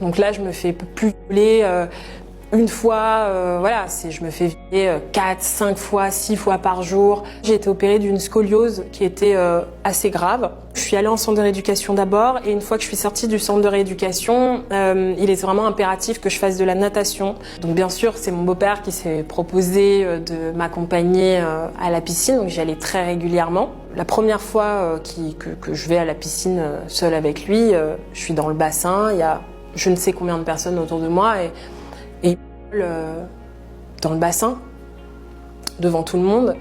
Donc là, je me fais plus violer une fois, voilà, je me fais violer 4, 5 fois, 6 fois par jour. J'ai été opérée d'une scoliose qui était assez grave. Je suis allée en centre de rééducation d'abord et une fois que je suis sortie du centre de rééducation, il est vraiment impératif que je fasse de la natation. Donc bien sûr, c'est mon beau-père qui s'est proposé de m'accompagner à la piscine, donc j'y allais très régulièrement. La première fois que je vais à la piscine seule avec lui, je suis dans le bassin, il y a je ne sais combien de personnes autour de moi et dans le bassin, devant tout le monde.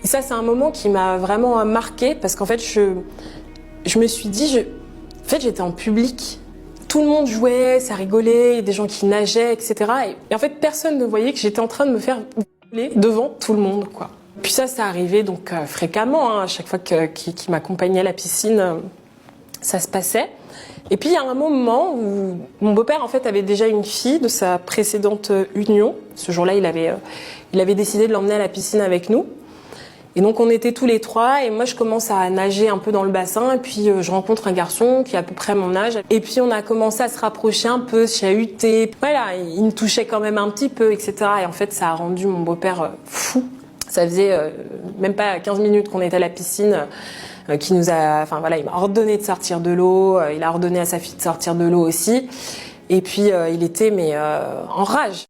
Et ça, c'est un moment qui m'a vraiment marquée parce qu'en fait, je me suis dit, en fait, j'étais en public. Tout le monde jouait, ça rigolait, il y a des gens qui nageaient, etc. Et en fait, personne ne voyait que j'étais en train de me faire violer devant tout le monde, quoi. Puis ça arrivait donc fréquemment, hein, à chaque fois qu'il m'accompagnait à la piscine, ça se passait. Et puis il y a un moment où mon beau-père en fait avait déjà une fille de sa précédente union. Ce jour-là, il avait décidé de l'emmener à la piscine avec nous. Et donc on était tous les trois et moi je commence à nager un peu dans le bassin et puis je rencontre un garçon qui a à peu près mon âge. Et puis on a commencé à se rapprocher un peu, se chahuter. Voilà, il me touchait quand même un petit peu, etc. Et en fait ça a rendu mon beau-père fou. Ça faisait même pas 15 minutes qu'on était à la piscine. Qui nous a, enfin voilà, il m'a ordonné de sortir de l'eau, il a ordonné à sa fille de sortir de l'eau aussi, et puis il était en rage.